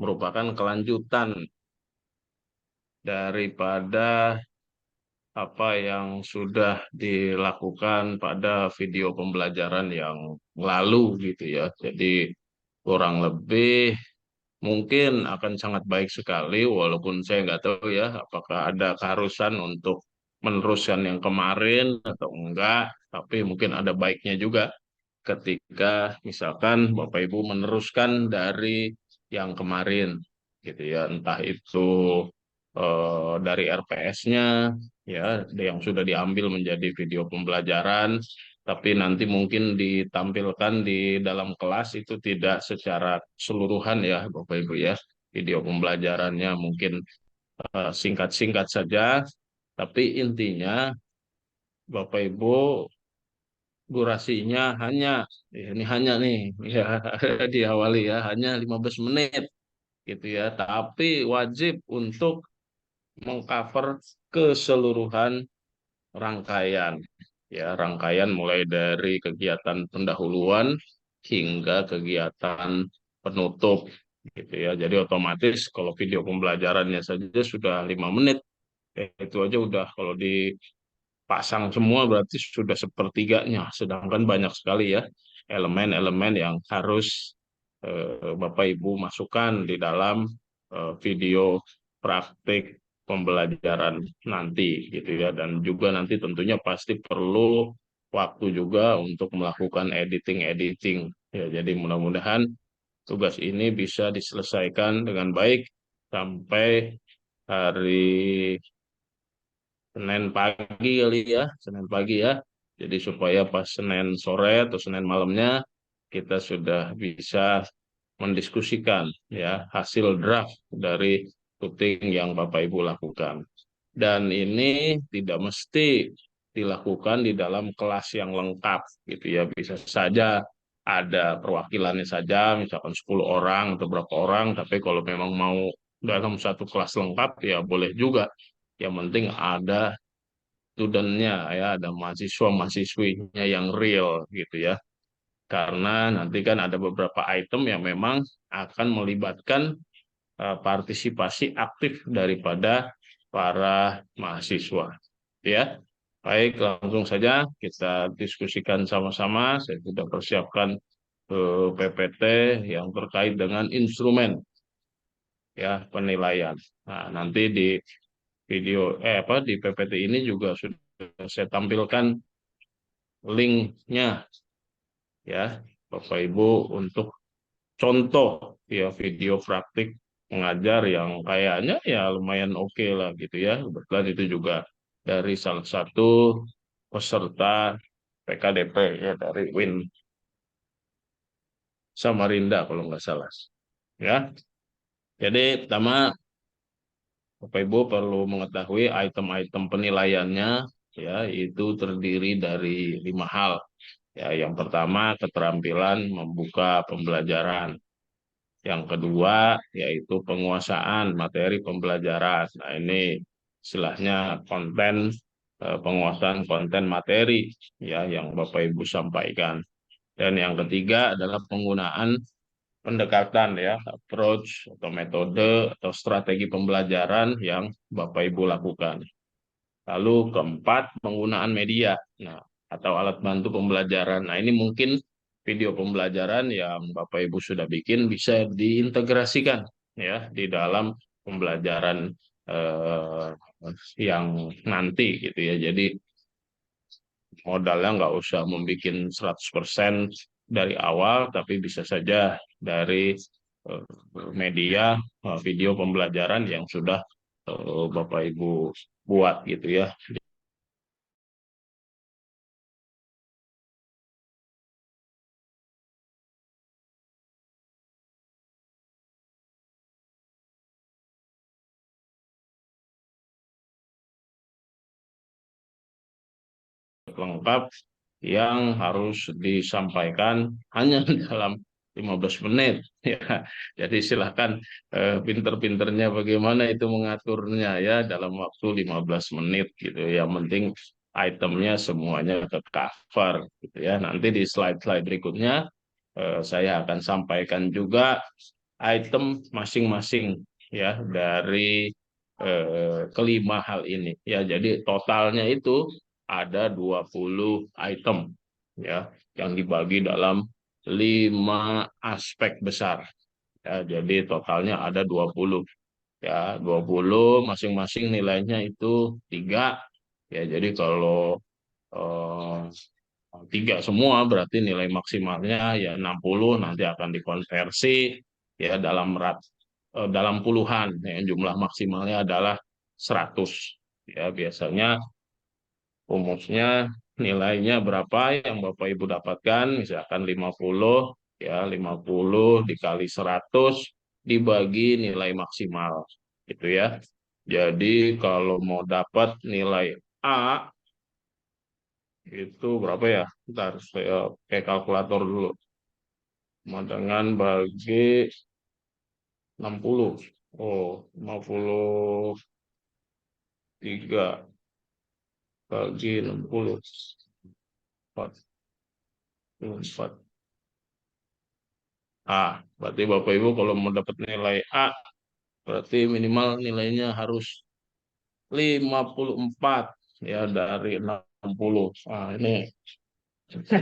merupakan kelanjutan daripada apa yang sudah dilakukan pada video pembelajaran yang lalu gitu ya. Jadi kurang lebih mungkin akan sangat baik sekali, walaupun saya nggak tahu ya apakah ada keharusan untuk meneruskan yang kemarin atau enggak, tapi mungkin ada baiknya juga ketika misalkan Bapak Ibu meneruskan dari yang kemarin gitu ya, entah itu dari RPS-nya ya yang sudah diambil menjadi video pembelajaran, tapi nanti mungkin ditampilkan di dalam kelas itu tidak secara keseluruhan ya Bapak Ibu ya. Video pembelajarannya mungkin singkat-singkat saja, tapi intinya Bapak Ibu durasinya hanya, ini hanya nih ya, diawali ya hanya 15 menit gitu ya, tapi wajib untuk mengcover keseluruhan rangkaian ya, rangkaian mulai dari kegiatan pendahuluan hingga kegiatan penutup gitu ya. Jadi otomatis kalau video pembelajarannya saja sudah 5 menit, itu aja udah kalau pasang semua berarti sudah sepertiganya, sedangkan banyak sekali ya elemen-elemen yang harus Bapak Ibu masukkan di dalam video praktik pembelajaran nanti gitu ya, dan juga nanti tentunya pasti perlu waktu juga untuk melakukan editing-editing ya. Jadi mudah-mudahan tugas ini bisa diselesaikan dengan baik sampai hari Senin pagi kali ya, Senin pagi ya. Jadi supaya pas Senin sore atau Senin malamnya kita sudah bisa mendiskusikan ya hasil draft dari syuting yang Bapak Ibu lakukan. Dan ini tidak mesti dilakukan di dalam kelas yang lengkap gitu ya. Bisa saja ada perwakilannya saja, misalkan 10 orang atau berapa orang, tapi kalau memang mau dalam satu kelas lengkap ya boleh juga. Yang penting ada studentnya ya, ada mahasiswa mahasiswinya yang real gitu ya, karena nanti kan ada beberapa item yang memang akan melibatkan partisipasi aktif daripada para mahasiswa ya. Baik, langsung saja kita diskusikan sama-sama. Saya sudah persiapkan PPT yang terkait dengan instrumen ya penilaian. Nah, nanti di video apa di PPT ini juga sudah saya tampilkan linknya ya Bapak Ibu untuk contoh ya video praktik mengajar yang kayaknya ya lumayan oke lah gitu ya. Kebetulan itu juga dari salah satu peserta PKDP ya, dari Win Samarinda kalau nggak salah ya. Jadi pertama Bapak Ibu perlu mengetahui item-item penilaiannya ya, itu terdiri dari 5 hal. Ya, yang pertama keterampilan membuka pembelajaran. Yang kedua yaitu penguasaan materi pembelajaran. Nah, ini istilahnya konten, penguasaan konten materi ya yang Bapak Ibu sampaikan. Dan yang ketiga adalah penggunaan pendekatan ya, approach atau metode atau strategi pembelajaran yang Bapak Ibu lakukan. Lalu keempat, penggunaan media. Nah, atau alat bantu pembelajaran. Nah, ini mungkin video pembelajaran yang Bapak Ibu sudah bikin bisa diintegrasikan ya di dalam pembelajaran eh, yang nanti gitu ya. Jadi modalnya nggak usah membuat 100% dari awal, tapi bisa saja dari eh, media video pembelajaran yang sudah Bapak Ibu buat gitu ya. Lengkap yang harus disampaikan hanya dalam 15 menit ya. Jadi silahkan pinter-pinternya bagaimana itu mengaturnya ya dalam waktu 15 menit gitu. Yang penting itemnya semuanya ke cover gitu ya. Nanti di slide-slide berikutnya saya akan sampaikan juga item masing-masing ya dari kelima hal ini. Ya, jadi totalnya itu ada 20 item ya yang dibagi dalam 5 aspek besar. Ya, jadi totalnya ada 20 ya, 20 masing-masing nilainya itu 3 ya. Jadi kalau eh, 3 semua berarti nilai maksimalnya ya 60, nanti akan dikonversi ya dalam puluhan ya, jumlah maksimalnya adalah 100 ya. Biasanya rumusnya nilainya berapa yang Bapak Ibu dapatkan, misalkan 50 ya, 50 dikali 100 dibagi nilai maksimal gitu ya. Jadi kalau mau dapat nilai A itu berapa ya? Ntar saya pakai kalkulator dulu. Sama dengan bagi 60. Oh, 53 bagi 60. 44. Berarti Bapak Ibu kalau mau dapat nilai A, berarti minimal nilainya harus 54 ya dari 60. Ini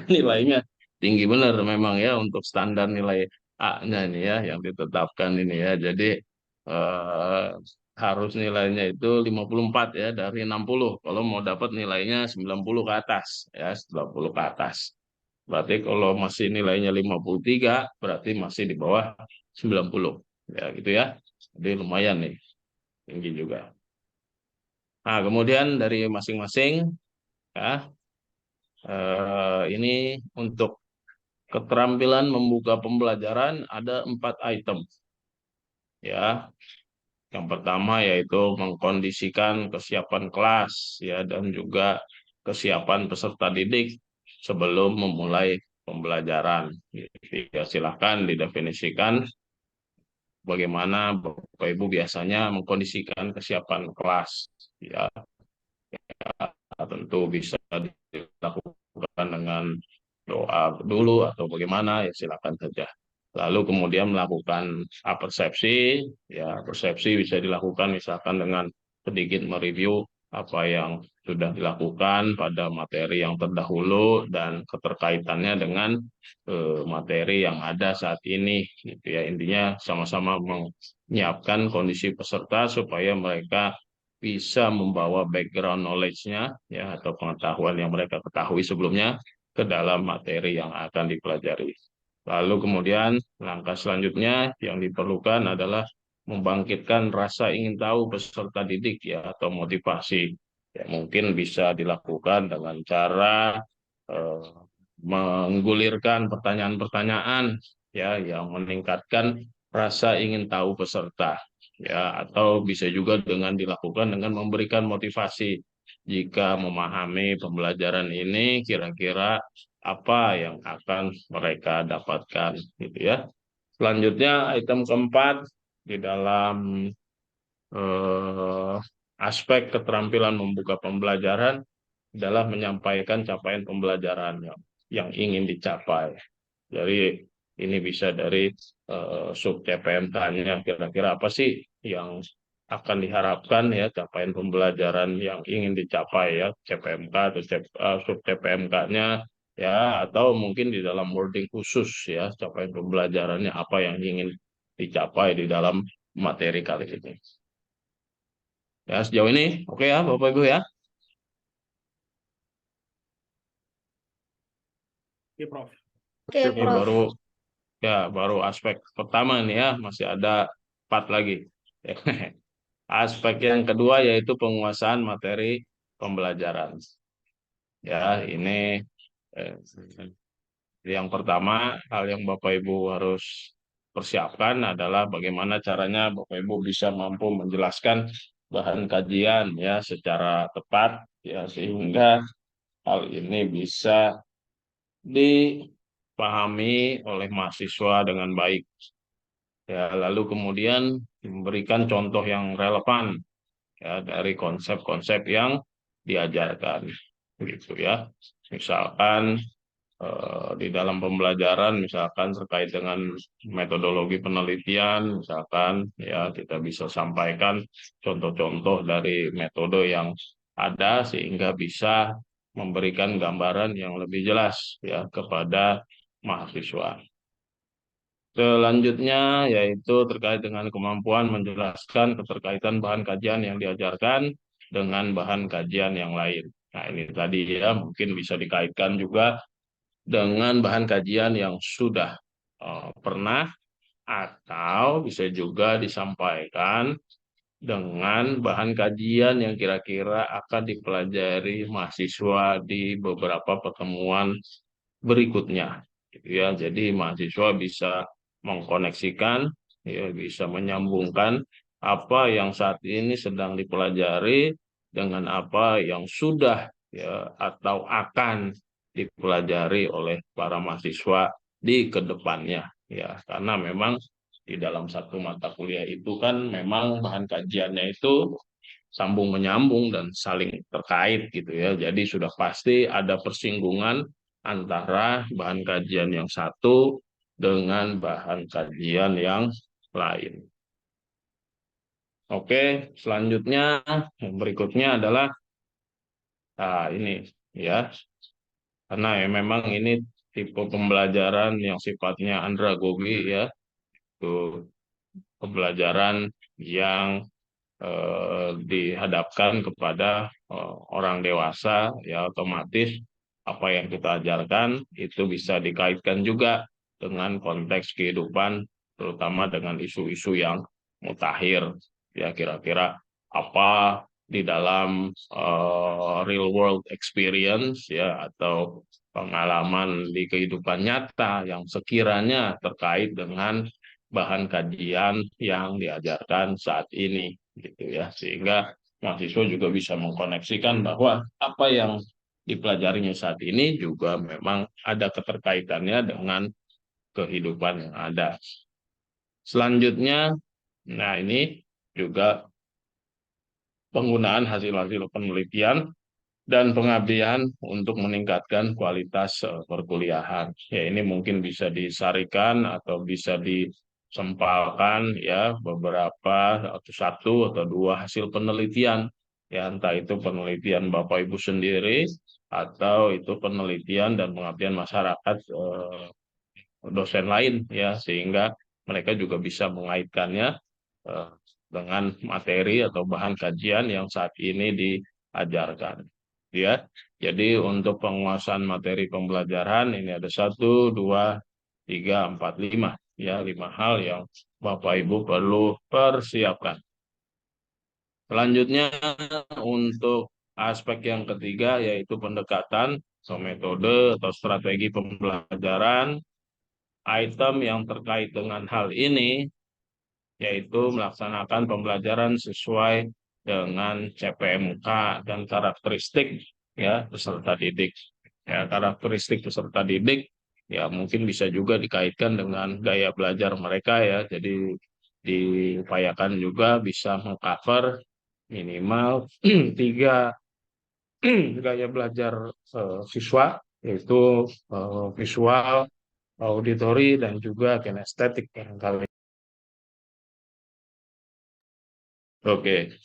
nilainya tinggi benar memang ya untuk standar nilai A-nya ini ya yang ditetapkan ini ya. Jadi eh, harus nilainya itu 54 ya dari 60 kalau mau dapat nilainya 90 ke atas ya, 90 ke atas. Berarti kalau masih nilainya 53 berarti masih di bawah 90 ya gitu ya. Jadi lumayan nih, tinggi juga. Nah, kemudian dari masing-masing ya, ini untuk keterampilan membuka pembelajaran ada 4 item ya. Yang pertama yaitu mengkondisikan kesiapan kelas ya dan juga kesiapan peserta didik sebelum memulai pembelajaran. Jadi, ya, silahkan didefinisikan bagaimana Bapak Ibu biasanya mengkondisikan kesiapan kelas ya. Tentu bisa dilakukan dengan doa dulu atau bagaimana ya, silakan saja. Lalu kemudian melakukan persepsi, ya persepsi bisa dilakukan misalkan dengan sedikit mereview apa yang sudah dilakukan pada materi yang terdahulu dan keterkaitannya dengan materi yang ada saat ini, gitu ya. Intinya sama-sama menyiapkan kondisi peserta supaya mereka bisa membawa background knowledge-nya ya atau pengetahuan yang mereka ketahui sebelumnya ke dalam materi yang akan dipelajari. Lalu kemudian langkah selanjutnya yang diperlukan adalah membangkitkan rasa ingin tahu peserta didik ya atau motivasi. Ya, mungkin bisa dilakukan dengan cara eh, menggulirkan pertanyaan-pertanyaan ya yang meningkatkan rasa ingin tahu peserta ya, atau bisa juga dengan dilakukan dengan memberikan motivasi jika memahami pembelajaran ini kira-kira apa yang akan mereka dapatkan gitu ya. Selanjutnya item keempat di dalam eh, aspek keterampilan membuka pembelajaran adalah menyampaikan capaian pembelajaran yang ingin dicapai. Jadi ini bisa dari sub CPMK-nya kira-kira apa sih yang akan diharapkan ya capaian pembelajaran yang ingin dicapai ya CPMK atau sub CPMK-nya ya, atau mungkin di dalam wording khusus ya capaian pembelajarannya apa yang ingin dicapai di dalam materi kali ini. Ya sejauh ini oke ya Bapak Ibu ya. Oke, Prof. Oke, Ini Prof. baru aspek pertama nih ya, masih ada 4 lagi. Aspek yang kedua yaitu penguasaan materi pembelajaran. Ya, ini eh, yang pertama, hal yang Bapak Ibu harus persiapkan adalah bagaimana caranya Bapak Ibu bisa mampu menjelaskan bahan kajian ya secara tepat ya sehingga hal ini bisa dipahami oleh mahasiswa dengan baik. Ya, lalu kemudian memberikan contoh yang relevan ya dari konsep-konsep yang diajarkan gitu ya. Misalkan di dalam pembelajaran misalkan terkait dengan metodologi penelitian misalkan ya kita bisa sampaikan contoh-contoh dari metode yang ada sehingga bisa memberikan gambaran yang lebih jelas ya kepada mahasiswa. Selanjutnya yaitu terkait dengan kemampuan menjelaskan keterkaitan bahan kajian yang diajarkan dengan bahan kajian yang lain. Nah, ini tadi ya mungkin bisa dikaitkan juga dengan bahan kajian yang sudah pernah atau bisa juga disampaikan dengan bahan kajian yang kira-kira akan dipelajari mahasiswa di beberapa pertemuan berikutnya. Gitu ya. Jadi mahasiswa bisa mengkoneksikan, ya, bisa menyambungkan apa yang saat ini sedang dipelajari dengan apa yang sudah ya atau akan dipelajari oleh para mahasiswa di kedepannya ya karena memang di dalam satu mata kuliah itu kan memang bahan kajiannya itu sambung menyambung dan saling terkait gitu ya. Jadi sudah pasti ada persinggungan antara bahan kajian yang satu dengan bahan kajian yang lain. Oke, selanjutnya yang berikutnya adalah ini ya, karena ya memang ini tipe pembelajaran yang sifatnya andragogi ya, itu pembelajaran yang dihadapkan kepada orang dewasa ya otomatis apa yang kita ajarkan itu bisa dikaitkan juga dengan konteks kehidupan terutama dengan isu-isu yang mutakhir ya kira-kira apa di dalam real world experience ya atau pengalaman di kehidupan nyata yang sekiranya terkait dengan bahan kajian yang diajarkan saat ini gitu ya sehingga mahasiswa juga bisa mengkoneksikan bahwa apa yang dipelajarinya saat ini juga memang ada keterkaitannya dengan kehidupan yang ada. Selanjutnya, nah ini juga penggunaan hasil-hasil penelitian dan pengabdian untuk meningkatkan kualitas perkuliahan. Ya, ini mungkin bisa disarikan atau bisa disempalkan ya beberapa atau satu atau dua hasil penelitian. Ya, entah itu penelitian Bapak Ibu sendiri atau itu penelitian dan pengabdian masyarakat dosen lain ya sehingga mereka juga bisa mengaitkannya eh, dengan materi atau bahan kajian yang saat ini diajarkan ya. Jadi untuk penguasaan materi pembelajaran ini ada satu, dua, tiga, empat, lima ya lima hal yang Bapak Ibu perlu persiapkan. Selanjutnya untuk aspek yang ketiga yaitu pendekatan atau metode atau strategi pembelajaran. Item yang terkait dengan hal ini yaitu melaksanakan pembelajaran sesuai dengan CPMK dan karakteristik ya peserta didik. Ya, karakteristik peserta didik ya mungkin bisa juga dikaitkan dengan gaya belajar mereka ya. Jadi diupayakan juga bisa mengcover minimal tiga gaya belajar siswa yaitu visual, auditori dan juga kinestetik barangkali. Oke,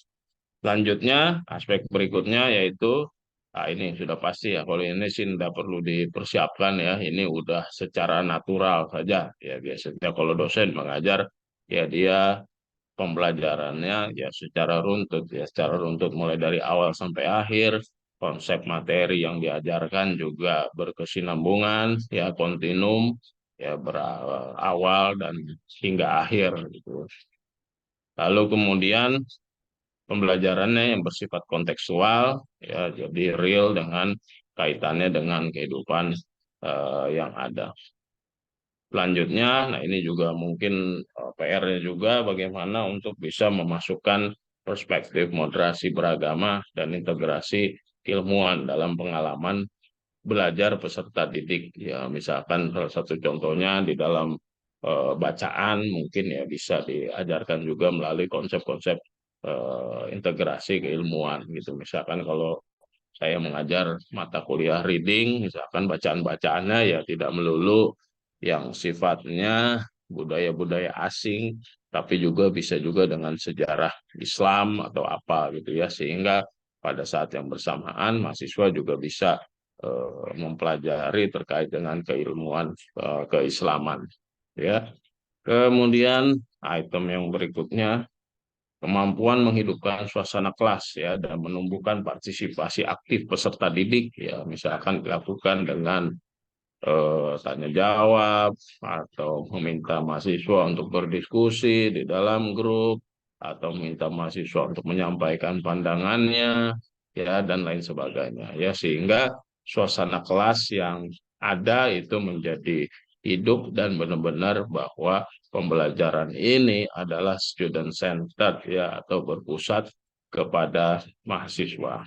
selanjutnya aspek berikutnya yaitu nah ini sudah pasti ya kalau ini sih tidak perlu dipersiapkan ya ini udah secara natural saja ya biasanya kalau dosen mengajar ya dia pembelajarannya ya secara runtut mulai dari awal sampai akhir konsep materi yang diajarkan juga berkesinambungan ya kontinum ya berawal dan hingga akhir gitu. Lalu kemudian pembelajarannya yang bersifat kontekstual ya jadi real dengan kaitannya dengan kehidupan yang ada. Selanjutnya, nah ini juga mungkin PR-nya juga bagaimana untuk bisa memasukkan perspektif moderasi beragama dan integrasi ilmuwan dalam pengalaman belajar peserta didik. Ya, misalkan salah satu contohnya di dalam bacaan mungkin ya bisa diajarkan juga melalui konsep-konsep integrasi keilmuan gitu. Misalkan kalau saya mengajar mata kuliah reading, misalkan bacaan-bacaannya ya tidak melulu yang sifatnya budaya-budaya asing, tapi juga bisa juga dengan sejarah Islam atau apa gitu ya, sehingga pada saat yang bersamaan mahasiswa juga bisa mempelajari terkait dengan keilmuan keislaman ya. Kemudian item yang berikutnya, kemampuan menghidupkan suasana kelas ya dan menumbuhkan partisipasi aktif peserta didik ya, misalkan dilakukan dengan tanya jawab atau meminta mahasiswa untuk berdiskusi di dalam grup atau meminta mahasiswa untuk menyampaikan pandangannya ya dan lain sebagainya ya, sehingga suasana kelas yang ada itu menjadi hidup dan benar-benar bahwa pembelajaran ini adalah student centered ya atau berpusat kepada mahasiswa.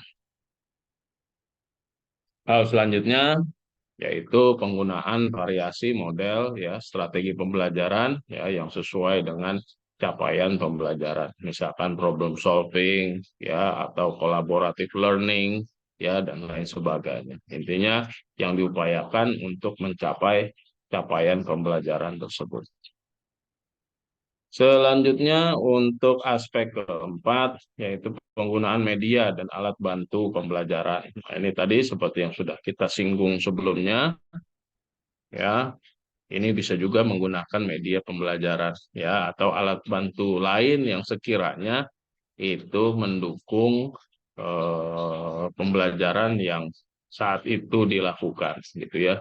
Hal selanjutnya yaitu penggunaan variasi model ya strategi pembelajaran ya yang sesuai dengan capaian pembelajaran, misalkan problem solving ya atau collaborative learning ya dan lain sebagainya. Intinya yang diupayakan untuk mencapai capaian pembelajaran tersebut. Selanjutnya untuk aspek keempat yaitu penggunaan media dan alat bantu pembelajaran. Nah, ini tadi seperti yang sudah kita singgung sebelumnya ya. Ini bisa juga menggunakan media pembelajaran ya atau alat bantu lain yang sekiranya itu mendukung pembelajaran yang saat itu dilakukan gitu ya.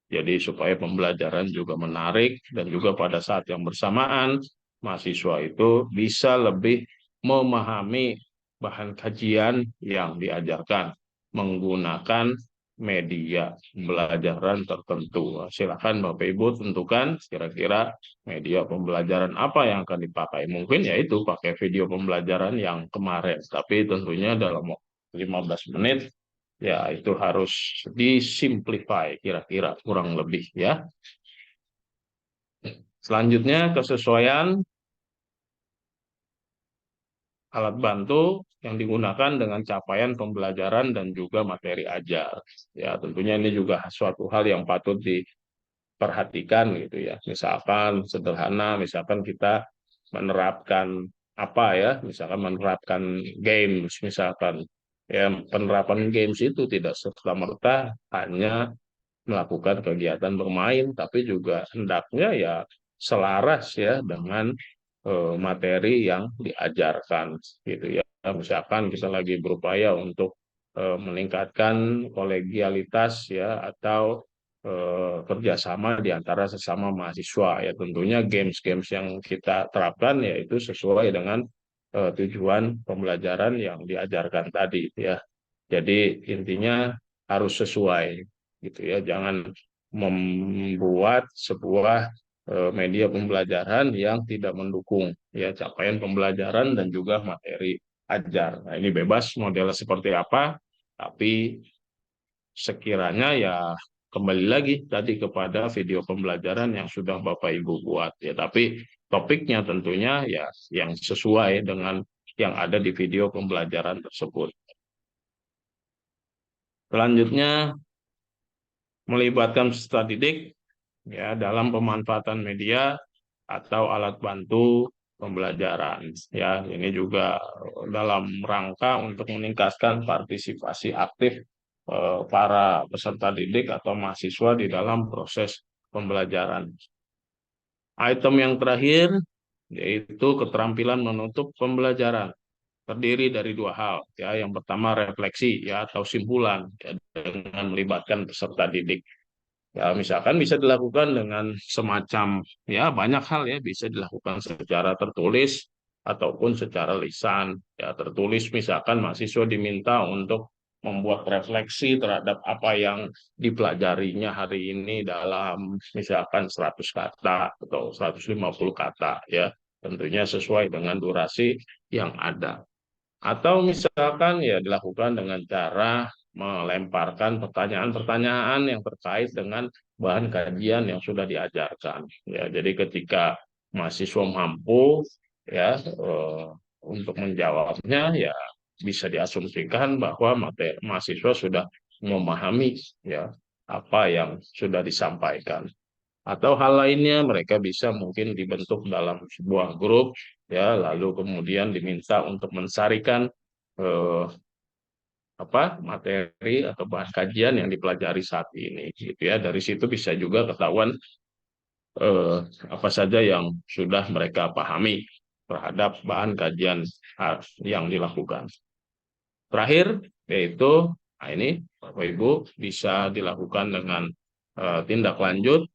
Jadi supaya pembelajaran juga menarik dan juga pada saat yang bersamaan mahasiswa itu bisa lebih memahami bahan kajian yang diajarkan menggunakan media pembelajaran tertentu. Silakan Bapak Ibu tentukan kira-kira media pembelajaran apa yang akan dipakai. Mungkin yaitu pakai video pembelajaran yang kemarin, tapi tentunya dalam 15 menit ya itu harus disimplify kira-kira kurang lebih ya. Selanjutnya kesesuaian alat bantu yang digunakan dengan capaian pembelajaran dan juga materi ajar. Ya, tentunya ini juga suatu hal yang patut diperhatikan gitu ya. Misalkan sederhana, misalkan kita menerapkan apa ya, misalkan menerapkan games, misalkan ya penerapan games itu tidak serta-merta hanya melakukan kegiatan bermain, tapi juga hendaknya ya selaras ya dengan materi yang diajarkan gitu ya. Misalkan kita lagi berupaya untuk meningkatkan kolegialitas ya atau kerjasama di antara sesama mahasiswa ya, tentunya games-games yang kita terapkan yaitu sesuai dengan tujuan pembelajaran yang diajarkan tadi ya. Jadi intinya harus sesuai gitu ya, jangan membuat sebuah media pembelajaran yang tidak mendukung ya capaian pembelajaran dan juga materi ajar. Nah, ini bebas model seperti apa, tapi sekiranya ya kembali lagi tadi kepada video pembelajaran yang sudah Bapak Ibu buat ya, tapi topiknya tentunya ya yang sesuai dengan yang ada di video pembelajaran tersebut. Selanjutnya melibatkan peserta didik ya dalam pemanfaatan media atau alat bantu pembelajaran ya, ini juga dalam rangka untuk meningkatkan partisipasi aktif para peserta didik atau mahasiswa di dalam proses pembelajaran. Item yang terakhir yaitu keterampilan menutup pembelajaran, terdiri dari dua hal ya. Yang pertama refleksi ya atau simpulan ya, dengan melibatkan peserta didik. Ya, misalkan bisa dilakukan dengan semacam ya banyak hal ya, bisa dilakukan secara tertulis ataupun secara lisan. Ya, tertulis misalkan mahasiswa diminta untuk membuat refleksi terhadap apa yang dipelajarinya hari ini dalam misalkan 100 kata atau 150 kata ya. Tentunya sesuai dengan durasi yang ada. Atau misalkan ya dilakukan dengan cara melemparkan pertanyaan-pertanyaan yang terkait dengan bahan kajian yang sudah diajarkan. Ya, jadi ketika mahasiswa mampu ya untuk menjawabnya ya bisa diasumsikan bahwa mahasiswa sudah memahami ya apa yang sudah disampaikan. Atau hal lainnya mereka bisa mungkin dibentuk dalam sebuah grup ya, lalu kemudian diminta untuk mensarikan eh, materi atau bahan kajian yang dipelajari saat ini gitu ya. Dari situ bisa juga ketahuan eh, apa saja yang sudah mereka pahami terhadap bahan kajian yang dilakukan. Terakhir, yaitu ini Bapak Ibu bisa dilakukan dengan tindak lanjut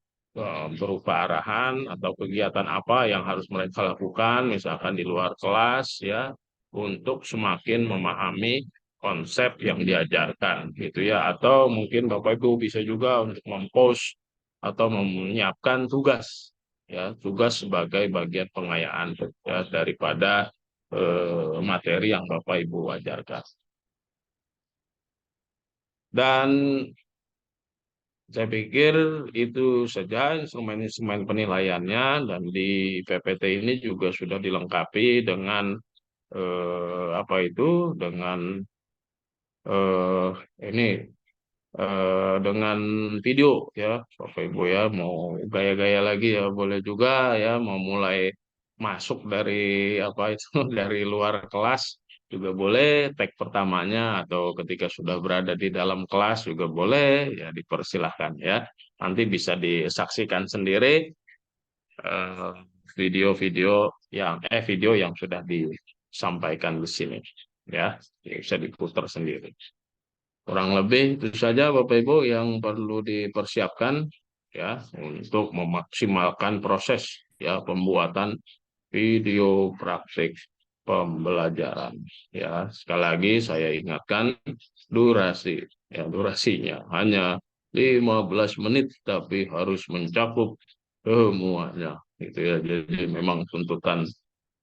berupa arahan atau kegiatan apa yang harus mereka lakukan, misalkan di luar kelas ya, untuk semakin memahami konsep yang diajarkan gitu ya. Atau mungkin Bapak Ibu bisa juga untuk mempost atau menyiapkan tugas ya, tugas sebagai bagian pengayaan ya, daripada materi yang Bapak Ibu ajarkan. Dan saya pikir itu saja instrumen-instrumen penilaiannya, dan di PPT ini juga sudah dilengkapi dengan dengan eh, ini dengan video ya, Bapak Ibu ya, mau gaya-gaya lagi ya boleh juga ya, mau mulai masuk dari dari luar kelas juga boleh, tag pertamanya atau ketika sudah berada di dalam kelas juga boleh ya, dipersilahkan ya. Nanti bisa disaksikan sendiri eh, video yang sudah disampaikan di sini ya, bisa diputar sendiri. Kurang lebih itu saja Bapak Ibu yang perlu dipersiapkan ya untuk memaksimalkan proses ya pembuatan video praktik pembelajaran. Ya, sekali lagi saya ingatkan durasinya hanya 15 menit tapi harus mencakup semuanya gitu ya. Jadi memang tuntutan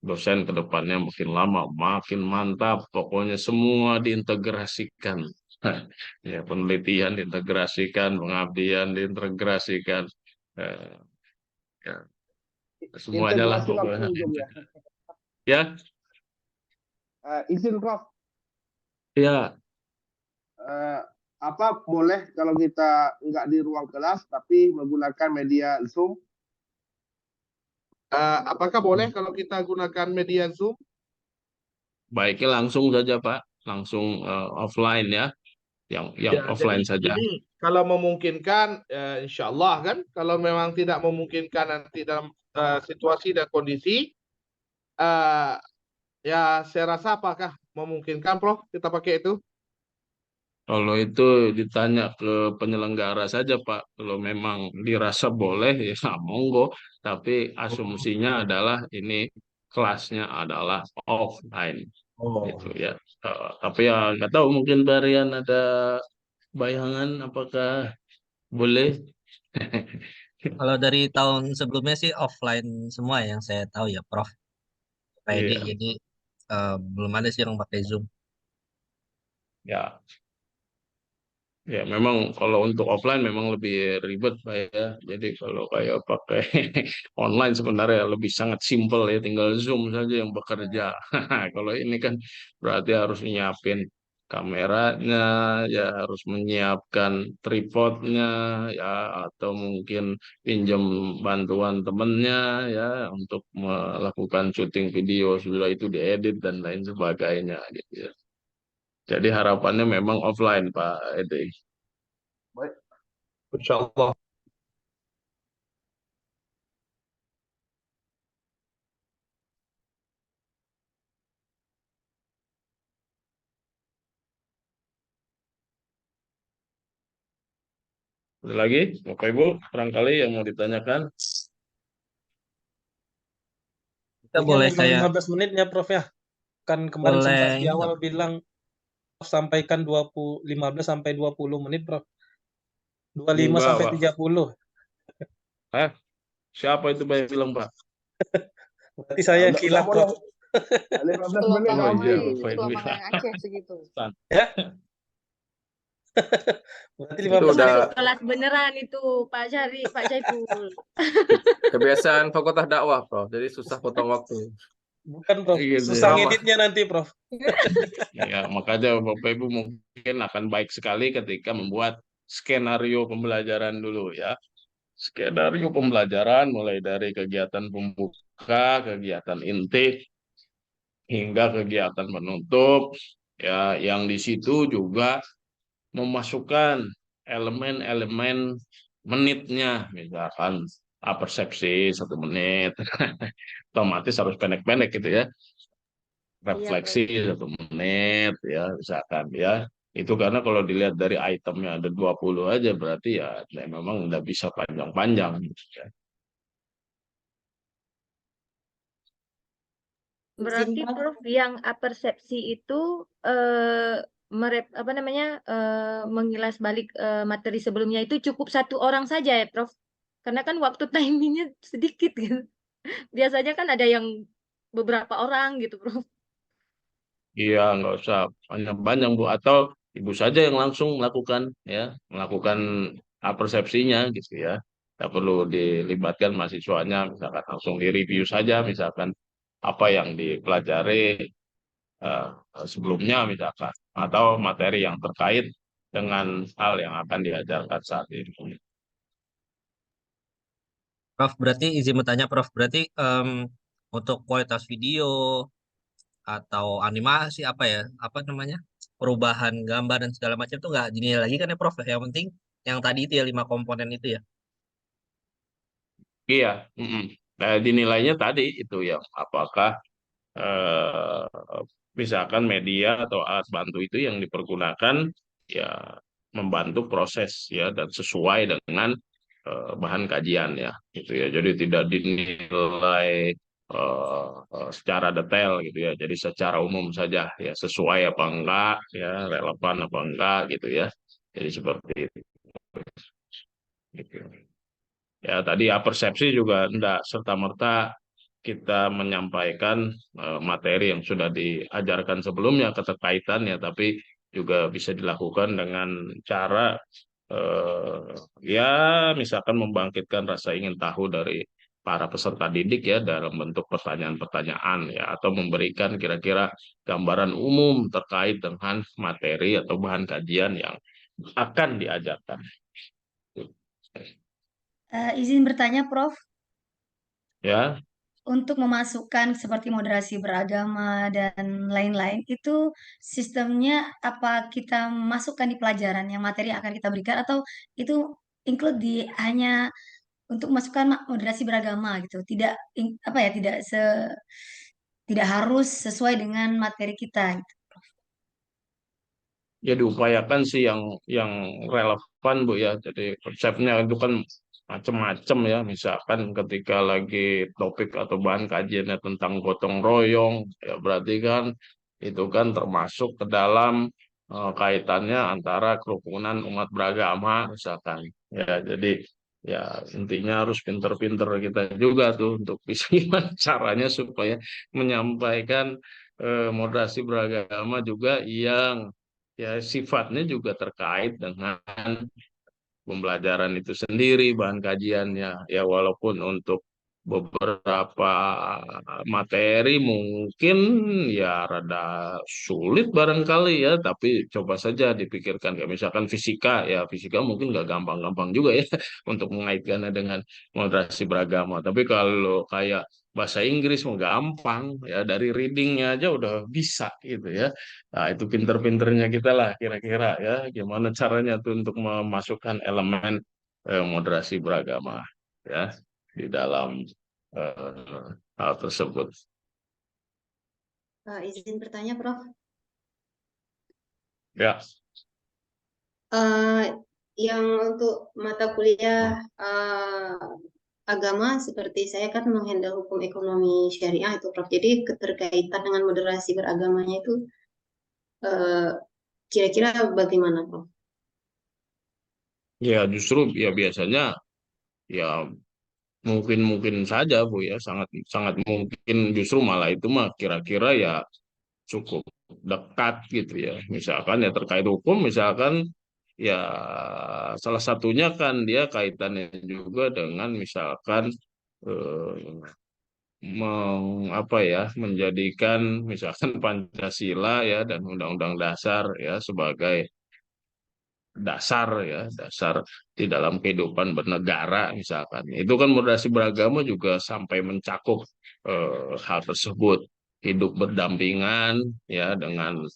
dosen ke depannya makin lama makin mantap, pokoknya semua diintegrasikan. Ya, penelitian diintegrasikan, pengabdian diintegrasikan, eh, ya, semuanya lah Integrasi pokoknya. langsung Zoom ya. Ya, Izin Prof, ya, apa boleh kalau kita nggak di ruang kelas tapi menggunakan media Zoom? Apakah boleh kalau kita gunakan media Zoom? baiknya langsung saja Pak, langsung offline ya, yang Ya, offline saja. jadi kalau memungkinkan, insya Allah kan. Kalau memang tidak memungkinkan nanti dalam situasi dan kondisi, eh, ya saya rasa apakah memungkinkan, Prof, kita pakai itu? Kalau itu ditanya ke penyelenggara saja Pak, kalau memang dirasa boleh ya monggo, tapi asumsinya adalah ini kelasnya adalah offline gitu Oh. ya. Tapi ya nggak tahu, mungkin Barian ada bayangan apakah boleh? Kalau dari tahun sebelumnya sih offline semua yang saya tahu ya, Prof. Pak Edi. Iya, Jadi belum ada sih yang pakai Zoom. ya. Ya, memang kalau untuk offline memang lebih ribet Pak ya. Jadi kalau kayak pakai online sebenarnya lebih sangat simpel ya, tinggal Zoom saja yang bekerja. Kalau ini kan berarti harus nyiapin kameranya, ya harus menyiapkan tripodnya, ya atau mungkin pinjam bantuan temennya ya untuk melakukan syuting video, sudah itu diedit dan lain sebagainya gitu ya. Jadi harapannya memang offline Pak Edi. Baik. Insya Allah. Ada lagi, Bapak Ibu, barangkali yang mau ditanyakan. Kita Ini boleh memang saya 15 menit ya Prof ya. Kan kemarin sempat boleh di awal bilang Prof sampaikan 15 sampai 20 menit Prof. 25 Enggak, sampai Pak. 30. Eh, siapa itu Pak yang bilang, Pak? Berarti saya Udah kilap boleh. Prof. 15 Ketua menit Oh nggak iya, Fahmi, boleh. Pak yang Ketua bilang. Makanan Aceh segitu. Ya. Berarti Itu 15 udah menit. Kelas beneran itu Pak Syari, Pak Syaiful. kebiasaan fakultas dakwah, Prof. Jadi susah potong waktu. Bukan, Prof. gitu Susah ya. ngeditnya nanti, Prof. Ya, makanya Bapak Ibu mungkin akan baik sekali ketika membuat skenario pembelajaran dulu ya. Skenario pembelajaran mulai dari kegiatan pembuka, kegiatan inti, hingga kegiatan penutup ya, yang di situ juga memasukkan elemen-elemen menitnya, misalkan persepsi 1 menit, otomatis harus pendek-pendek gitu ya, Iya, refleksi Prof. 1 menit ya, misalkan ya. Itu karena kalau dilihat dari itemnya ada 20 aja, berarti ya memang nggak bisa panjang-panjang gitu ya. Berarti Prof yang apersepsi itu apa namanya mengilas balik materi sebelumnya itu cukup 1 orang saja ya, Prof. Karena kan waktu timingnya sedikit gitu. Biasanya kan ada yang beberapa orang gitu, Prof. Iya, nggak usah panjang-panjang Bu, atau Ibu saja yang langsung melakukan ya, melakukan persepsinya gitu ya. Tidak perlu dilibatkan mahasiswanya, misalkan langsung di-review saja, misalkan apa yang dipelajari eh, sebelumnya misalkan, atau materi yang terkait dengan hal yang akan diajarkan saat ini. Prof, berarti izin bertanya, Prof, berarti untuk kualitas video atau animasi apa ya, apa namanya, perubahan gambar dan segala macam itu nggak dinilai lagi kan ya, Prof? Yang penting yang tadi itu ya 5 komponen itu ya. Iya, mm-mm. Nah, dinilainya tadi itu ya, apakah eh, misalkan media atau alat bantu itu yang dipergunakan ya membantu proses ya dan sesuai dengan bahan kajian ya gitu ya. Jadi tidak dinilai secara detail gitu ya. Jadi secara umum saja ya, sesuai apa enggak ya, relevan apa enggak gitu ya. Jadi seperti itu gitu. Ya, tadi ya persepsi juga enggak serta-merta kita menyampaikan materi yang sudah diajarkan sebelumnya keterkaitannya, tapi juga bisa dilakukan dengan cara eh, ya misalkan membangkitkan rasa ingin tahu dari para peserta didik ya dalam bentuk pertanyaan-pertanyaan ya, atau memberikan kira-kira gambaran umum terkait dengan materi atau bahan kajian yang akan diajarkan. Izin bertanya, Prof, Ya, untuk memasukkan seperti moderasi beragama dan lain-lain, itu sistemnya apa kita masukkan di pelajaran yang materi yang akan kita berikan atau itu include di hanya untuk masukkan moderasi beragama gitu, tidak apa ya, tidak harus sesuai dengan materi kita gitu. ya diupayakan sih yang relevan Bu ya. Jadi konsepnya itu kan macam-macam ya. Misalkan ketika lagi topik atau bahan kajiannya tentang gotong royong, ya berarti kan itu kan termasuk ke dalam kaitannya antara kerukunan umat beragama misalkan. Ya, jadi ya intinya harus pinter-pinter kita juga tuh untuk bisa gimana caranya supaya menyampaikan moderasi beragama juga yang ya sifatnya juga terkait dengan pembelajaran itu sendiri, bahan kajiannya. Ya walaupun untuk beberapa materi mungkin ya rada sulit barangkali ya, tapi coba saja dipikirkan. Kayak misalkan fisika, ya fisika mungkin nggak gampang-gampang juga ya untuk mengaitkannya dengan moderasi beragama. Tapi kalau kayak bahasa Inggris mau gampang ya, dari readingnya aja udah bisa gitu ya. Nah, itu pinter-pinternya kita lah kira-kira ya, gimana caranya tuh untuk memasukkan elemen moderasi beragama ya di dalam hal tersebut. Izin bertanya, Prof. Ya, Eh, yang untuk mata kuliah agama seperti saya kan menghandle hukum ekonomi syariah itu, Prof. Jadi keterkaitan dengan moderasi beragamanya itu eh, kira-kira bagaimana, Prof? ya justru ya biasanya ya mungkin mungkin saja Bu ya, sangat sangat mungkin justru malah itu mah kira-kira ya cukup dekat gitu ya. Misalkan ya terkait hukum, misalkan ya salah satunya kan dia kaitannya juga dengan misalkan eh, apa ya, menjadikan misalkan Pancasila ya dan Undang-Undang Dasar ya sebagai dasar ya, dasar di dalam kehidupan bernegara misalkan. Itu kan moderasi beragama juga sampai mencakup hal tersebut, hidup berdampingan ya dengan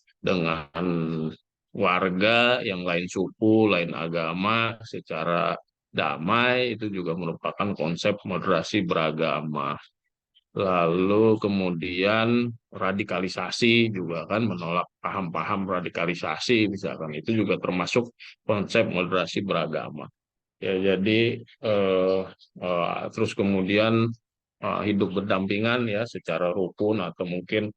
warga yang lain suku, lain agama secara damai, itu juga merupakan konsep moderasi beragama. Lalu kemudian radikalisasi juga kan, menolak paham-paham radikalisasi misalkan, itu juga termasuk konsep moderasi beragama. Ya jadi terus kemudian hidup berdampingan ya secara rukun, atau mungkin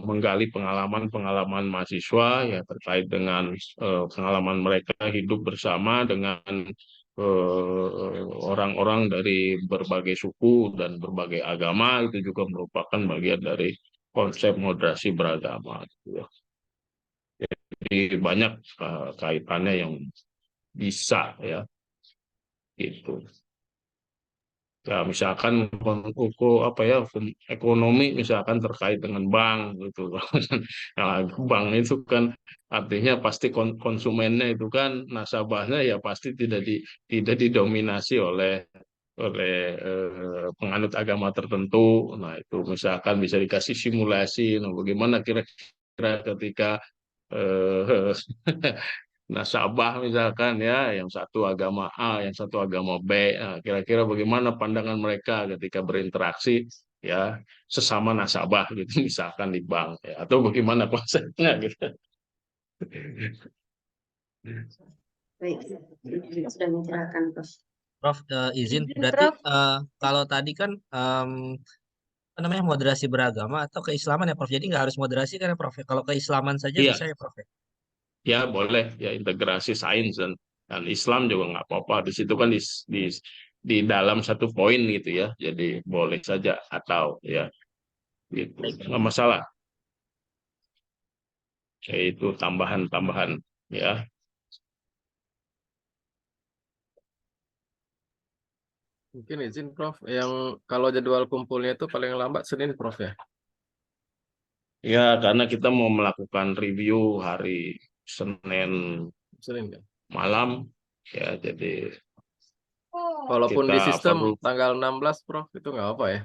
menggali pengalaman-pengalaman mahasiswa ya terkait dengan pengalaman mereka hidup bersama dengan orang-orang dari berbagai suku dan berbagai agama, itu juga merupakan bagian dari konsep moderasi beragama gitu ya. Jadi banyak kaitannya yang bisa ya gitu. Ya, misalkan apa ya, hukum ekonomi misalkan terkait dengan bank gitu. Nah, bank itu kan artinya pasti konsumennya itu kan, nasabahnya ya pasti tidak didominasi oleh oleh penganut agama tertentu. Nah, itu misalkan bisa dikasih simulasi, nah, bagaimana kira-kira ketika eh, nasabah misalkan ya, yang satu agama A, yang satu agama B. Nah, kira-kira bagaimana pandangan mereka ketika berinteraksi ya sesama nasabah gitu misalkan di bank ya, atau bagaimana konsepnya gitu. Baik, sudah mencerahkan, Prof. Prof, izin Izin, berarti Prof. kalau tadi kan apa namanya moderasi beragama atau keislaman ya Prof. Jadi nggak harus moderasi kan ya Prof. Kalau keislaman saja Iya, bisa ya Prof. Ya? ya boleh ya, integrasi sains dan Islam juga nggak apa-apa. Di situ kan di di dalam satu poin gitu ya. Jadi boleh saja atau ya gitu. Baik. Nggak masalah. Yaitu tambahan-tambahan ya. Mungkin izin Prof, yang kalau jadwal kumpulnya itu paling lambat Senin Prof ya? Ya, karena kita mau melakukan review hari Senin Senin kan? malam ya, jadi Walaupun kita di sistem perlu. tanggal 16 Prof, itu nggak apa ya?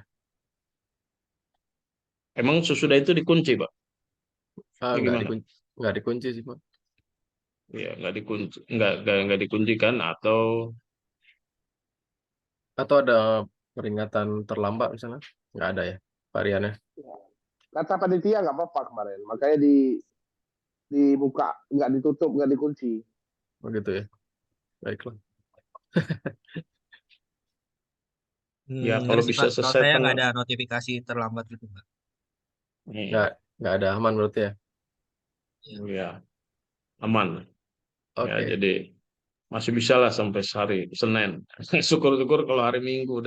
Emang sesudah itu dikunci, Pak? Ah, Ini gimana? nggak dikunci sih Pak. Ya, nggak dikunci, nggak dikunci kan? Atau Atau ada peringatan terlambat misalnya? Nggak ada ya variannya? Kata panitia nggak apa-apa kemarin, makanya dibuka, nggak ditutup, nggak dikunci. Begitu ya. Baiklah. ya Nggak kalau sih bisa Pak. Kalau selesai saya nggak tanggal. ada notifikasi terlambat gitu Pak. Nggak, nggak ada aman berarti ya? Iya. Ya, aman. Ya, Oke. jadi masih bisa lah sampai hari Senin. Syukur-syukur kalau hari Minggu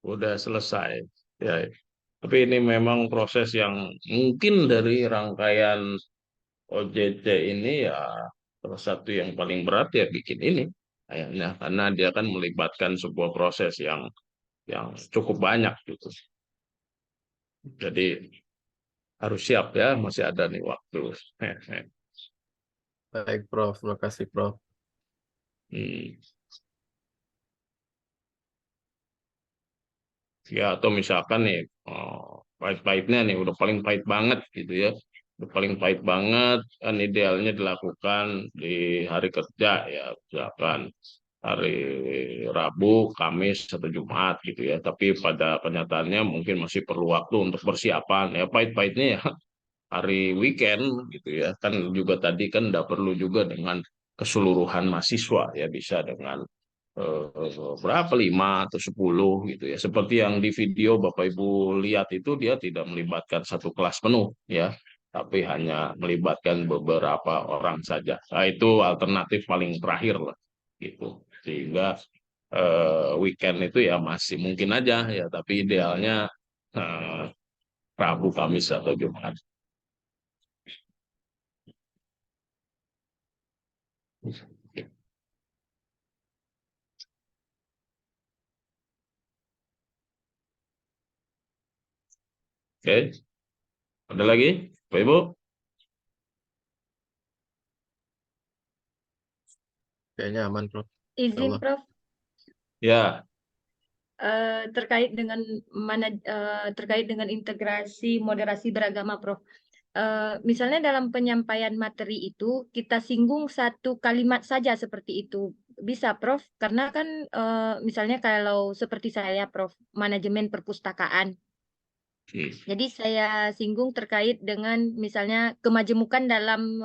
udah selesai. Ya, tapi ini memang proses yang mungkin dari rangkaian OJT ini ya salah satu yang paling berat ya bikin ini kayaknya, karena dia kan melibatkan sebuah proses yang cukup banyak gitu. Jadi harus siap ya, masih ada nih waktu. Baik Prof, terima kasih Prof. Hmm. Ya, atau misalkan nih pahit-pahitnya nih udah paling pahit banget gitu ya, udah paling pahit banget kan, idealnya dilakukan di hari kerja ya, misalkan hari Rabu, Kamis, atau Jumat gitu ya. Tapi pada kenyataannya mungkin masih perlu waktu untuk persiapan ya, pahit-pahitnya ya hari weekend gitu ya. Kan juga tadi kan tidak perlu juga dengan keseluruhan mahasiswa ya, bisa dengan berapa, 5 atau 10 gitu ya. Seperti yang di video Bapak Ibu lihat itu, dia tidak melibatkan satu kelas penuh ya, tapi hanya melibatkan beberapa orang saja. Nah, itu alternatif paling terakhir lah gitu. Sehingga weekend itu ya masih mungkin aja ya, tapi idealnya eh, Rabu, Kamis, atau Jumat. Oke, ada lagi, Bapak Ibu? Kayaknya aman, Prof. Izin, Allah. Prof. Ya, Terkait dengan terkait dengan integrasi moderasi beragama, Prof. Misalnya dalam penyampaian materi itu kita singgung satu kalimat saja seperti itu. Bisa, Prof. Karena kan misalnya kalau seperti saya, Prof, manajemen perpustakaan. Jadi saya singgung terkait dengan misalnya kemajemukan dalam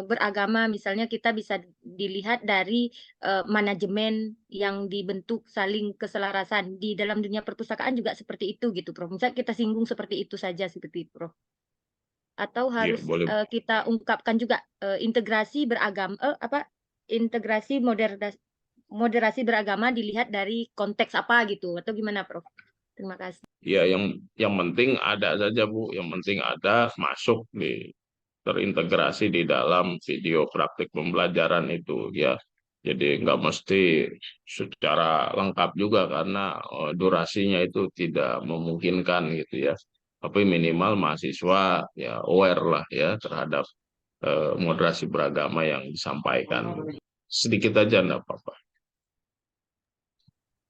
beragama, misalnya kita bisa dilihat dari manajemen yang dibentuk saling keselarasan di dalam dunia perpustakaan juga seperti itu gitu, Prof. Misal kita singgung seperti itu saja seperti itu, Prof. Atau iya harus boleh. kita ungkapkan juga integrasi beragama integrasi moderasi beragama dilihat dari konteks apa gitu atau gimana, Prof? Terima kasih. Ya, yang penting ada saja, Bu. Yang penting ada masuk terintegrasi di dalam video praktik pembelajaran itu ya. Jadi nggak mesti secara lengkap juga karena durasinya itu tidak memungkinkan gitu ya. Tapi minimal mahasiswa ya aware lah ya terhadap moderasi beragama yang disampaikan. Sedikit aja enggak apa-apa.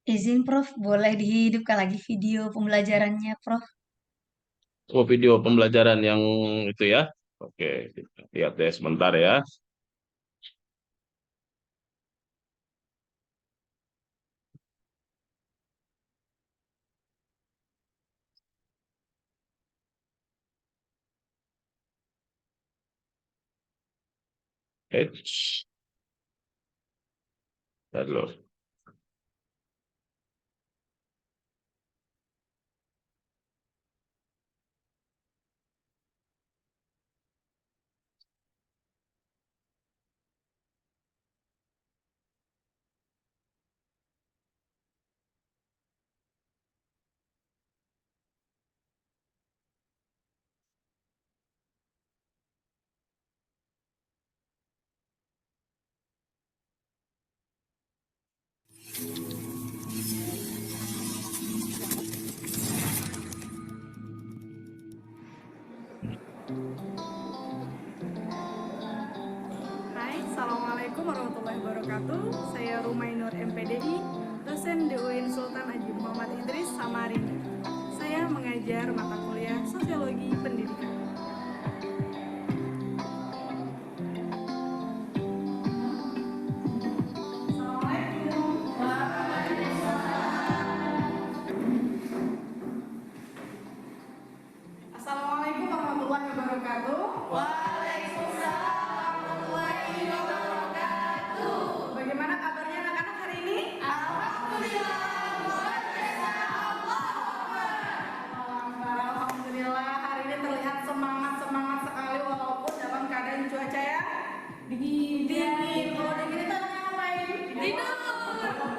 Izin Prof, boleh dihidupkan lagi video pembelajarannya Prof? Oh, video pembelajaran yang itu ya. Oke, kita lihat deh sebentar ya. Eits. Lalu. Hai, Assalamualaikum warahmatullahi wabarakatuh. Saya Rumainur MPDI, dosen di UIN Sultan Haji Muhammad Idris, Samarinda. Saya mengajar mata kuliah Sosiologi Pendidikan. Assalamualaikum warahmatullahi wabarakatuh. Bagaimana kabarnya anak-anak hari ini? Alhamdulillah, hari ini terlihat semangat sekali walaupun dalam keadaan cuaca ya dingin. Kalau dingin itu namanya ngapain? Tidur.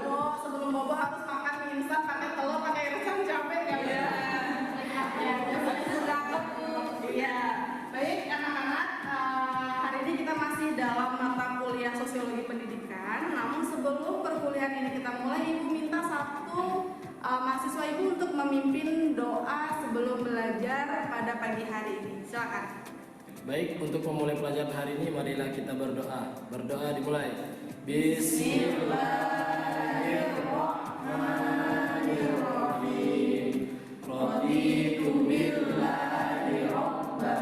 Oh, sebelum bobo harus makan mie instan pakai telur, pakai irisan cabai nggak ya? Iya. Baik anak-anak, hari ini kita masih dalam mata kuliah Sosiologi Pendidikan. Namun sebelum perkuliahan ini kita mulai, Ibu minta satu mahasiswa Ibu untuk memimpin doa sebelum belajar pada pagi hari ini. Silakan. Baik, untuk memulai pelajaran hari ini marilah kita berdoa. Berdoa dimulai. Bismillahirrahmanirrahim. Raditu billahi rabba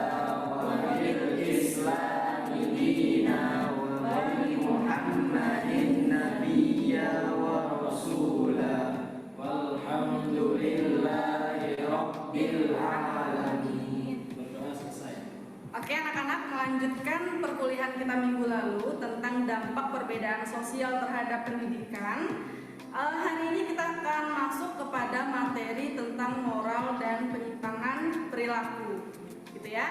wa bil islami dina wa bi Muhammadin nabiyya wa rasula walhamdulillahi rabbil alamin. Berdoa selesai. Oke anak-anak, melanjutkan perkuliahan kita minggu lalu tentang dampak perbedaan sosial terhadap pendidikan. Hari ini kita akan masuk kepada materi tentang moral dan penyimpangan perilaku, gitu ya.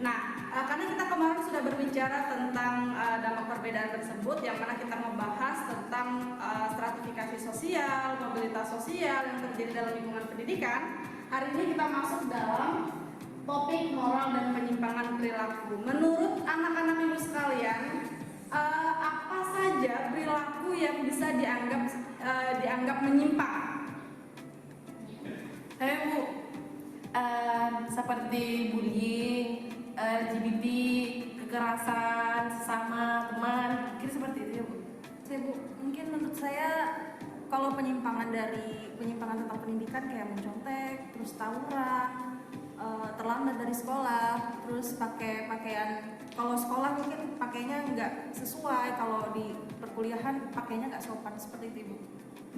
Nah, karena kita kemarin sudah berbicara tentang dampak perbedaan tersebut, yang mana kita membahas tentang stratifikasi sosial, mobilitas sosial yang terjadi dalam lingkungan pendidikan. Hari ini kita masuk dalam topik moral dan penyimpangan perilaku. Menurut anak-anak ibu sekalian, apa saja perilaku yang bisa dianggap menyimpang? Bu. seperti bullying, LGBT, kekerasan sesama teman, kira seperti itu ya Bu. Bu, mungkin menurut saya kalau penyimpangan tentang pendidikan kayak mencontek, terus tawuran, terlambat dari sekolah, terus pakai pakaian, kalau sekolah mungkin pakainya nggak sesuai, kalau di perkuliahan pakainya nggak sopan, seperti itu Bu.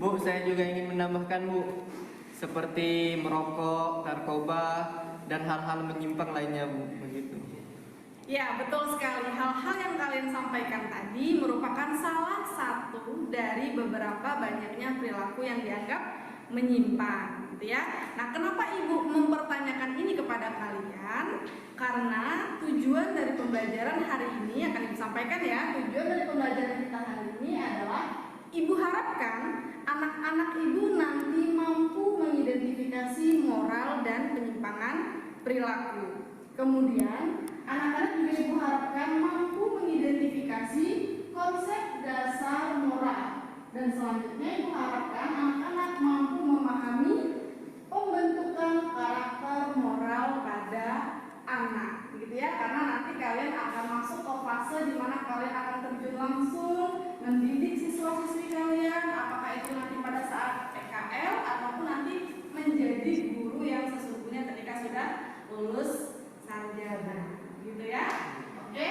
Bu, saya juga ingin menambahkan Bu, seperti merokok, narkoba, dan hal-hal menyimpang lainnya Bu, begitu. Ya, betul sekali. Hal-hal yang kalian sampaikan tadi merupakan salah satu dari beberapa banyaknya perilaku yang dianggap menyimpang, gitu ya. Nah, kenapa Ibu mempertanyakan ini kepada kalian? Karena tujuan dari pembelajaran hari ini akan Ibu sampaikan ya. Tujuan dari pembelajaran kita hari ini adalah Ibu harapkan anak-anak Ibu nanti mampu mengidentifikasi moral dan penyimpangan perilaku. Kemudian, anak-anak juga Ibu harapkan mampu mengidentifikasi konsep dasar moral. Dan selanjutnya Ibu harapkan anak-anak mampu memahami pembentukan karakter moral pada anak, gitu ya. Karena nanti kalian akan masuk ke fase di mana kalian akan terjun langsung mendidik siswa-siswi kalian, apakah itu nanti pada saat PKL ataupun nanti menjadi guru yang sesungguhnya ketika sudah lulus sarjana, gitu ya. Oke.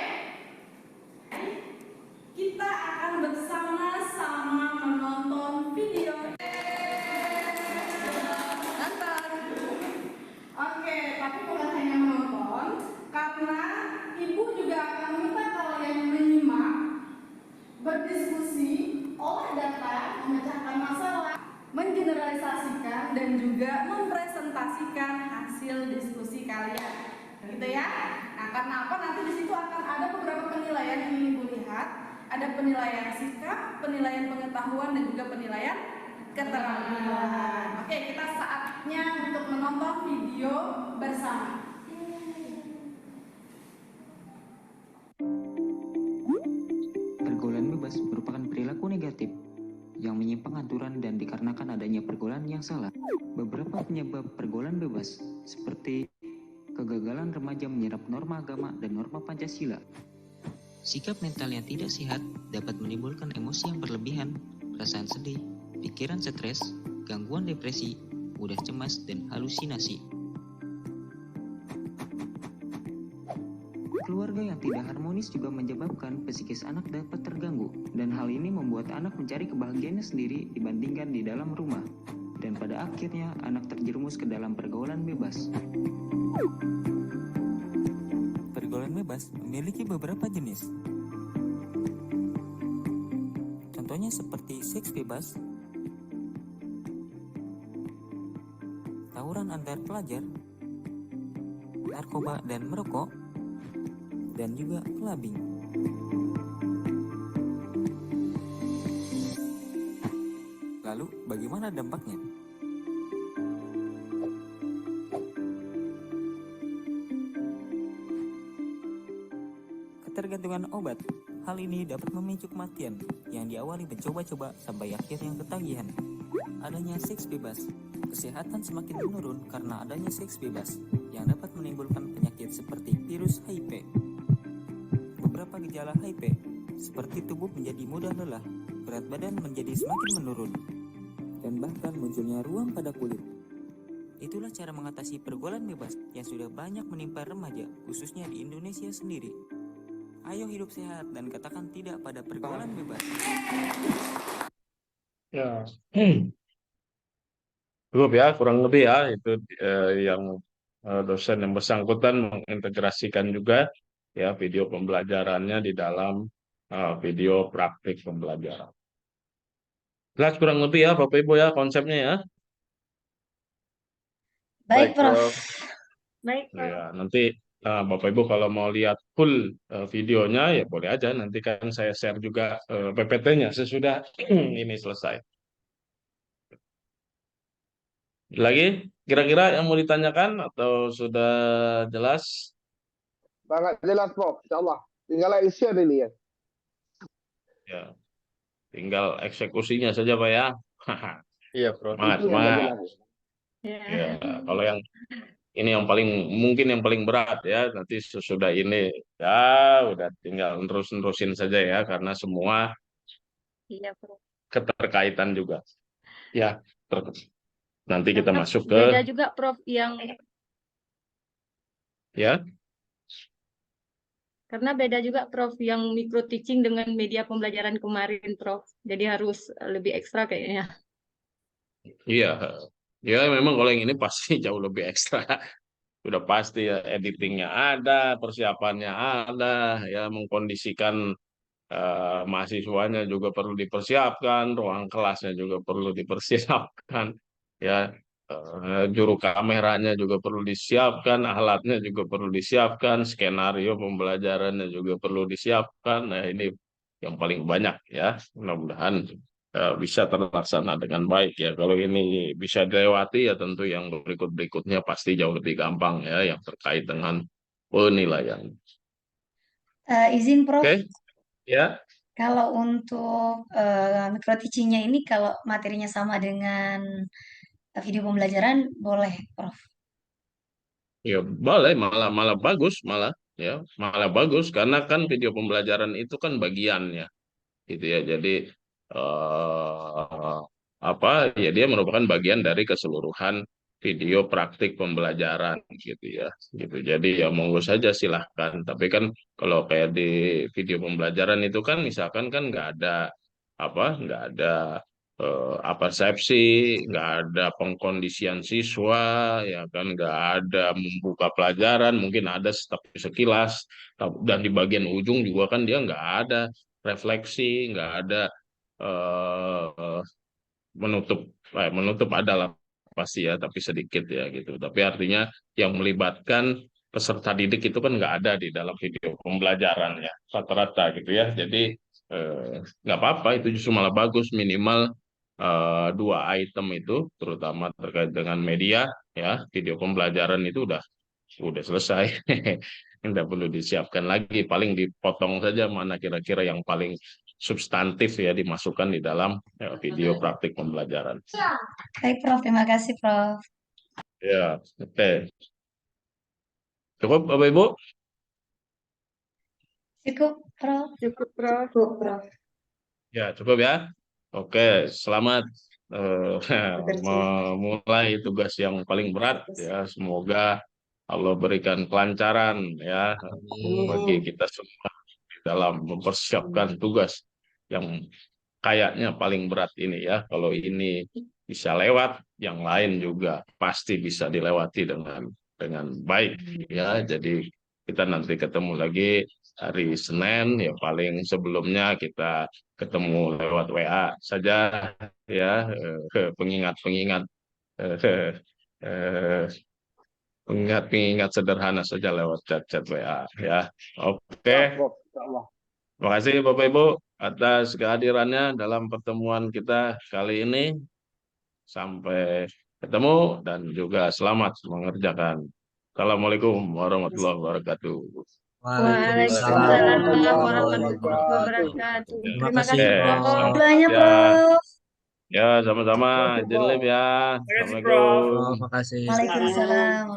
Kita akan bersama-sama menonton video. Oke, tapi bukan hanya menonton, karena Ibu juga akan meminta kalian menyimak, berdiskusi, olah data, memecahkan masalah, menggeneralisasikan dan juga mempresentasikan hasil diskusi kalian, gitu ya. Nah, karena apa? Nanti di situ akan ada beberapa penilaian yang ingin Ibu lihat. Ada penilaian sikap, penilaian pengetahuan, dan juga penilaian keterampilan. Oke, kita saatnya untuk menonton video bersama. Pergaulan bebas merupakan perilaku negatif yang menyimpang aturan dan dikarenakan adanya pergaulan yang salah. Beberapa penyebab pergaulan bebas seperti kegagalan remaja menyerap norma agama dan norma Pancasila. Sikap mental yang tidak sehat dapat menimbulkan emosi yang berlebihan, perasaan sedih, pikiran stres, gangguan depresi, mudah cemas, dan halusinasi. Keluarga yang tidak harmonis juga menyebabkan psikis anak dapat terganggu, dan hal ini membuat anak mencari kebahagiaannya sendiri dibandingkan di dalam rumah, dan pada akhirnya anak terjerumus ke dalam pergaulan bebas. Pergaulan bebas memiliki beberapa jenis. Contohnya seperti seks bebas, tawuran antar pelajar, narkoba dan merokok, dan juga clubbing. Lalu, bagaimana dampaknya? Ketergantungan obat. Hal ini dapat memicu kematian yang diawali mencoba-coba sampai akhirnya ketagihan. Adanya seks bebas. Kesehatan semakin menurun karena adanya seks bebas yang dapat menimbulkan penyakit seperti virus HIV. Beberapa gejala HIV seperti tubuh menjadi mudah lelah, berat badan menjadi semakin menurun, dan bahkan munculnya ruam pada kulit. Itulah cara mengatasi pergaulan bebas yang sudah banyak menimpa remaja, khususnya di Indonesia sendiri. Ayo hidup sehat dan katakan tidak pada pergaulan bebas. Ya, cukup ya, kurang lebih ya itu yang dosen yang bersangkutan mengintegrasikan juga ya video pembelajarannya di dalam video praktik pembelajaran. Jelas kurang lebih ya Bapak Ibu ya konsepnya ya. Baik, Prof. Baik, Prof. Ya, nanti Bapak Ibu kalau mau lihat full videonya ya boleh aja, nanti kan saya share juga PPT-nya sesudah ini selesai. Lagi kira-kira yang mau ditanyakan atau sudah jelas? Sangat jelas, Prof. Insyaallah. Tinggal share ini ya. Ya, tinggal eksekusinya saja Pak ya. Iya, Prof. Semangat, Itu yang semangat. nggak jelas. Ya, kalau yang ini yang mungkin yang paling berat ya. Nanti sesudah ini ya udah tinggal nerusin saja ya, karena semua Iya, Prof. keterkaitan juga. Ya, nanti Nah, kita Prof, masuk beda ke juga Prof yang ya. karena beda juga Prof yang micro teaching dengan media pembelajaran kemarin Prof. Jadi harus lebih ekstra kayaknya. Iya, ya memang kalau yang ini pasti jauh lebih ekstra. Udah pasti ya, editingnya ada, persiapannya ada, ya mengkondisikan mahasiswanya juga perlu dipersiapkan, ruang kelasnya juga perlu dipersiapkan, ya juru kameranya juga perlu disiapkan, alatnya juga perlu disiapkan, skenario pembelajarannya juga perlu disiapkan. Nah ini yang paling banyak ya, mudah-mudahan bisa terlaksana dengan baik ya. Kalau ini bisa dilewati ya tentu yang berikut-berikutnya pasti jauh lebih gampang ya, yang terkait dengan penilaian. Izin Prof, Oke, ya. kalau untuk micro teaching-nya ini kalau materinya sama dengan video pembelajaran boleh Prof. Ya, boleh, malah malah bagus, malah ya, malah bagus karena kan video pembelajaran itu kan bagiannya, gitu ya. Jadi eh, apa ya, dia merupakan bagian dari keseluruhan video praktik pembelajaran, gitu ya. Gitu. Jadi ya monggo saja silahkan. Tapi kan kalau kayak di video pembelajaran itu kan misalkan kan nggak ada persepsi, nggak ada pengkondisian siswa, ya kan, nggak ada membuka pelajaran, mungkin ada tapi sekilas, dan di bagian ujung juga kan dia nggak ada refleksi, nggak ada eh, menutup, menutup adalah pasti ya, tapi sedikit ya gitu. Tapi artinya yang melibatkan peserta didik itu kan nggak ada di dalam video pembelajarannya rata-rata gitu ya. Jadi nggak apa-apa, itu justru malah bagus, minimal dua item itu terutama terkait dengan media ya, video pembelajaran itu udah selesai. Nggak perlu disiapkan lagi, paling dipotong saja mana kira-kira yang paling substantif ya dimasukkan di dalam video praktik pembelajaran. Baik Prof, terima kasih Prof. Ya, oke. Cukup Bapak Ibu? Cukup Prof. Cukup Prof. Cukup Prof. Ya, cukup ya. Oke, selamat memulai tugas yang paling berat ya. Semoga Allah berikan kelancaran ya bagi kita semua di dalam mempersiapkan tugas yang kayaknya paling berat ini ya. Kalau ini bisa lewat, yang lain juga pasti bisa dilewati dengan baik ya. Jadi kita nanti ketemu lagi hari Senin ya, paling sebelumnya kita ketemu lewat WA saja ya, pengingat-pengingat pengingat sederhana saja lewat chat WA ya. Oke. Terima kasih Bapak Ibu atas kehadirannya dalam pertemuan kita kali ini. Sampai ketemu dan juga selamat mengerjakan. Assalamualaikum warahmatullahi wabarakatuh. Waalaikumsalam warahmatullahi wabarakatuh. Terima Terima kasih, kasih Prof. Prof. Banyak Ya, Prof. ya sama-sama. Izin live ya. Assalamualaikum. Terima kasih. Waalaikumsalam.